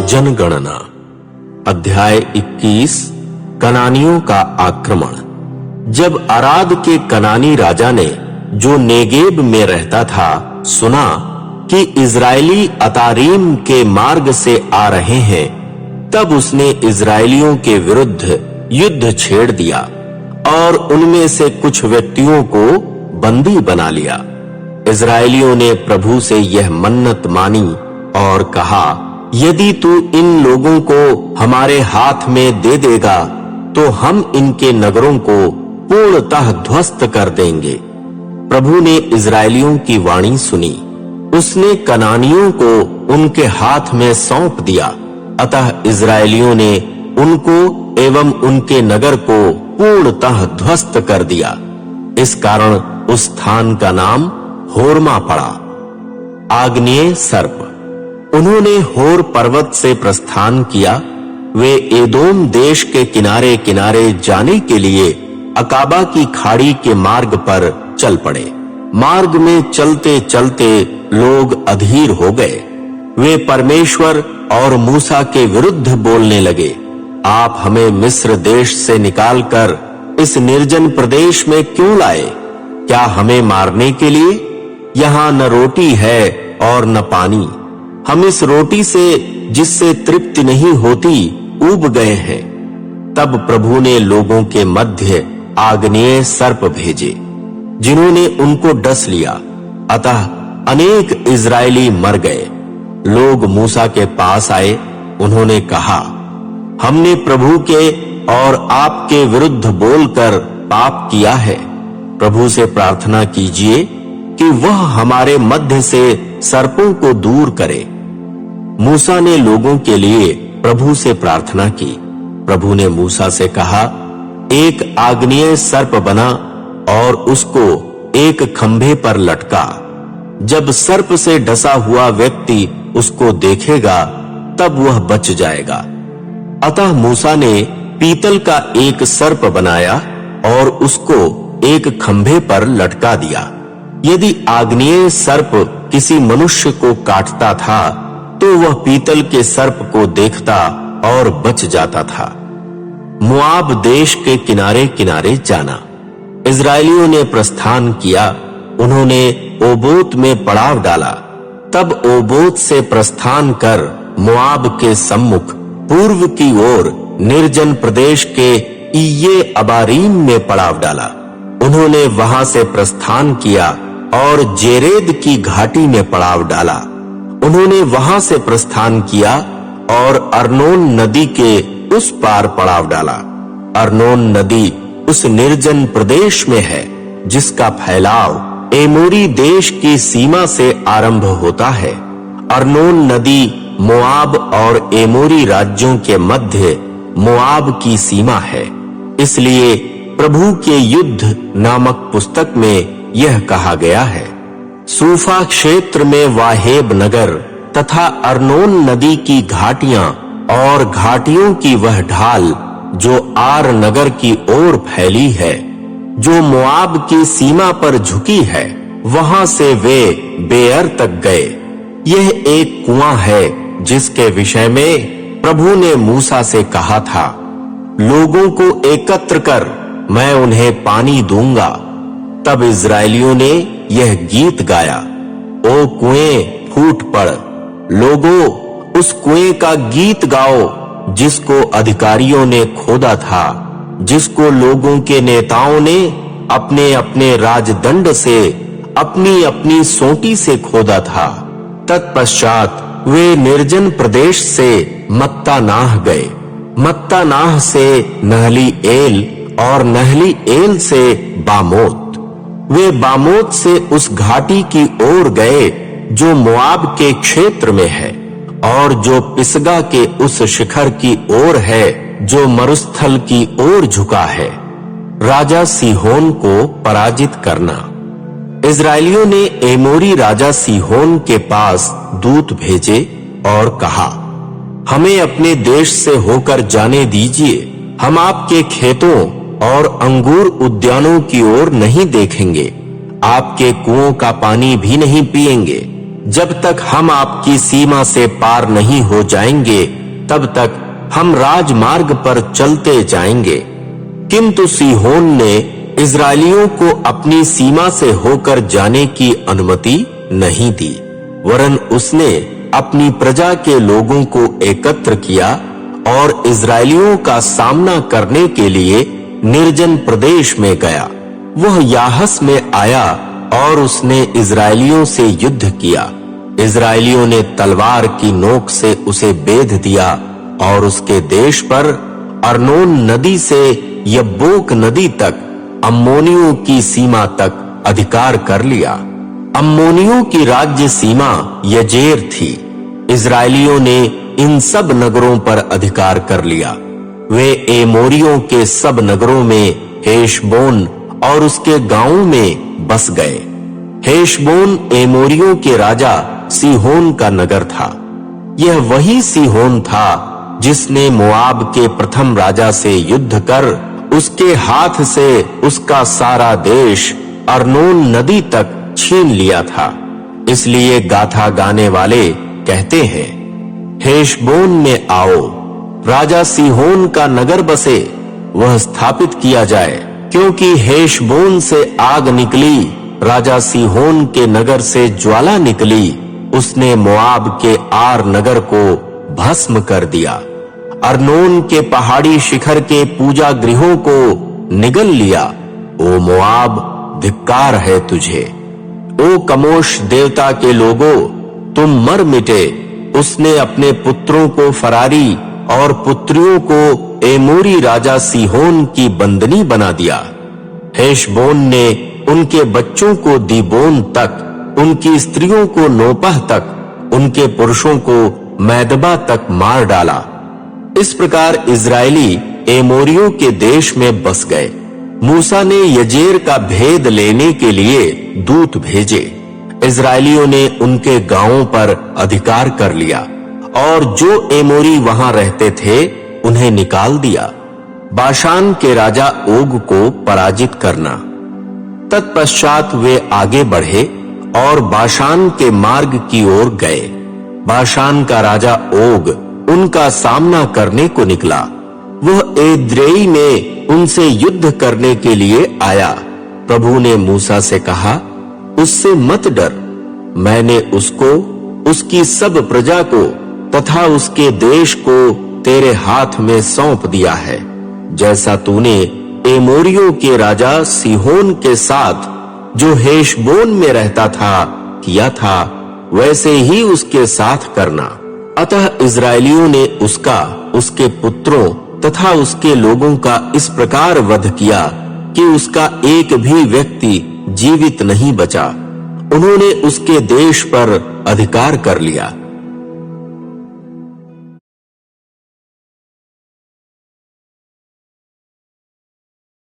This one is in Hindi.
जनगणना अध्याय 21 कनानियों का आक्रमण। जब अराद के कनानी राजा ने, जो नेगेब में रहता था, सुना कि इजरायली अतारीम के मार्ग से आ रहे हैं, तब उसने इजरायलियों के विरुद्ध युद्ध छेड़ दिया और उनमें से कुछ व्यक्तियों को बंदी बना लिया। इजरायलियों ने प्रभु से यह मन्नत मानी और कहा, यदि तू इन लोगों को हमारे हाथ में दे देगा तो हम इनके नगरों को पूर्णतः ध्वस्त कर देंगे। प्रभु ने इजरायलियों की वाणी सुनी। उसने कनानियों को उनके हाथ में सौंप दिया। अतः इजरायलियों ने उनको एवं उनके नगर को पूर्णतः ध्वस्त कर दिया। इस कारण उस स्थान का नाम होर्मा पड़ा। आग्नेय सर्प। उन्होंने होर पर्वत से प्रस्थान किया। वे एदोम देश के किनारे किनारे जाने के लिए अकाबा की खाड़ी के मार्ग पर चल पड़े। मार्ग में चलते चलते लोग अधीर हो गए। वे परमेश्वर और मूसा के विरुद्ध बोलने लगे, आप हमें मिस्र देश से निकालकर इस निर्जन प्रदेश में क्यों लाए? क्या हमें मारने के लिए? यहाँ न रोटी है और न पानी। हम इस रोटी से, जिससे तृप्ति नहीं होती, ऊब गए हैं। तब प्रभु ने लोगों के मध्य आग्नेय सर्प भेजे, जिन्होंने उनको डस लिया। अतः अनेक इजरायली मर गए। लोग मूसा के पास आए। उन्होंने कहा, हमने प्रभु के और आपके विरुद्ध बोलकर पाप किया है। प्रभु से प्रार्थना कीजिए कि वह हमारे मध्य से सर्पों को दूर करे। मूसा ने लोगों के लिए प्रभु से प्रार्थना की। प्रभु ने मूसा से कहा, एक आग्नेय सर्प बना और उसको एक खंभे पर लटका। जब सर्प से डसा हुआ व्यक्ति उसको देखेगा, तब वह बच जाएगा। अतः मूसा ने पीतल का एक सर्प बनाया और उसको एक खंभे पर लटका दिया। यदि आग्नेय सर्प किसी मनुष्य को काटता था, तो वह पीतल के सर्प को देखता और बच जाता था। मोआब देश के किनारे किनारे जाना। इजरायलियों ने प्रस्थान किया। उन्होंने ओबोत में पड़ाव डाला। तब ओबोत से प्रस्थान कर मोआब के सम्मुख पूर्व की ओर निर्जन प्रदेश के इये अबारीम में पड़ाव डाला। उन्होंने वहां से प्रस्थान किया और जेरेद की घाटी में पड़ाव डाला। उन्होंने वहां से प्रस्थान किया और अर्नोन नदी के उस पार पड़ाव डाला। अर्नोन नदी उस निर्जन प्रदेश में है, जिसका फैलाव एमोरी देश की सीमा से आरंभ होता है। अर्नोन नदी मोआब और एमोरी राज्यों के मध्य मोआब की सीमा है। इसलिए प्रभु के युद्ध नामक पुस्तक में यह कहा गया है, सूफा क्षेत्र में वाहेब नगर तथा अर्नोन नदी की घाटियां और घाटियों की वह ढाल जो आर नगर की ओर फैली है, जो मोआब की सीमा पर झुकी है, वहां से वे बेअर तक गए। यह एक कुआं है जिसके विषय में प्रभु ने मूसा से कहा था, लोगों को एकत्र कर, मैं उन्हें पानी दूंगा। तब इजरायलियों ने यह गीत गाया, ओ कुएं फूट पड़, लोगों उस कुएं का गीत गाओ जिसको अधिकारियों ने खोदा था, जिसको लोगों के नेताओं ने अपने अपने राजदंड से, अपनी अपनी सोंटी से खोदा था। तत्पश्चात वे निर्जन प्रदेश से मत्तानाह गए, मत्तानाह से नहली एल और नहली एल से बामोत। वे बामोत से उस घाटी की ओर गए जो मोआब के क्षेत्र में है, और जो पिसगा के उस शिखर की ओर है जो मरुस्थल की ओर झुका है। राजा सीहोन को पराजित करना। इजरायलियों ने एमोरी राजा सीहोन के पास दूत भेजे और कहा, हमें अपने देश से होकर जाने दीजिए। हम आपके खेतों और अंगूर उद्यानों की ओर नहीं देखेंगे, आपके कुओं का पानी भी नहीं पिएंगे। जब तक हम आपकी सीमा से पार नहीं हो जाएंगे तब तक हम राजमार्ग पर चलते जाएंगे। किंतु सीहोन ने इजरायलियों को अपनी सीमा से होकर जाने की अनुमति नहीं दी, वरन उसने अपनी प्रजा के लोगों को एकत्र किया और इजरायलियों का सामना करने के लिए निर्जन प्रदेश में गया। वह याहस में आया और उसने इजरायलियों से युद्ध किया। इजरायलियों ने तलवार की नोक से उसे बेध दिया और उसके देश पर अर्नोन नदी से यब्बोक नदी तक अम्मोनियों की सीमा तक अधिकार कर लिया। अम्मोनियों की राज्य सीमा यजेर थी। इजरायलियों ने इन सब नगरों पर अधिकार कर लिया। वे एमोरियों के सब नगरों में हेशबोन और उसके गांवों में बस गए। हेशबोन एमोरियों के राजा सीहोन का नगर था। यह वही सीहोन था जिसने मोआब के प्रथम राजा से युद्ध कर उसके हाथ से उसका सारा देश अर्नोन नदी तक छीन लिया था। इसलिए गाथा गाने वाले कहते हैं, हेशबोन में आओ, राजा सीहोन का नगर बसे, वह स्थापित किया जाए, क्योंकि हेशबोन से आग निकली, राजा सीहोन के नगर से ज्वाला निकली। उसने मोआब के आर नगर को भस्म कर दिया, अर्नोन के पहाड़ी शिखर के पूजा गृहों को निगल लिया। ओ मोआब, धिक्कार है तुझे। ओ कमोश देवता के लोगों, तुम मर मिटे। उसने अपने पुत्रों को फरारी और पुत्रियों को एमोरी राजा सीहोन की बंदनी बना दिया। हेशबोन ने उनके बच्चों को दीबोन तक, उनकी स्त्रियों को नोपह तक, उनके पुरुषों को मैदबा तक मार डाला। इस प्रकार इजरायली एमोरियों के देश में बस गए। मूसा ने यजेर का भेद लेने के लिए दूत भेजे। इजरायलियों ने उनके गांवों पर अधिकार कर लिया और जो एमोरी वहां रहते थे उन्हें निकाल दिया। बाशान के राजा ओग को पराजित करना। तत्पश्चात वे आगे बढ़े और बाशान के मार्ग की ओर गए। बाशान का राजा ओग उनका सामना करने को निकला। वह एद्रेई में उनसे युद्ध करने के लिए आया। प्रभु ने मूसा से कहा, उससे मत डर, मैंने उसको, उसकी सब प्रजा को तथा उसके देश को तेरे हाथ में सौंप दिया है। जैसा तूने एमोरियों के राजा सीहोन के साथ जो हेशबोन में रहता था किया था, वैसे ही उसके साथ करना। अतः इजरायलियों ने उसका, उसके पुत्रों तथा उसके लोगों का इस प्रकार वध किया कि उसका एक भी व्यक्ति जीवित नहीं बचा। उन्होंने उसके देश पर अधिकार कर लिया।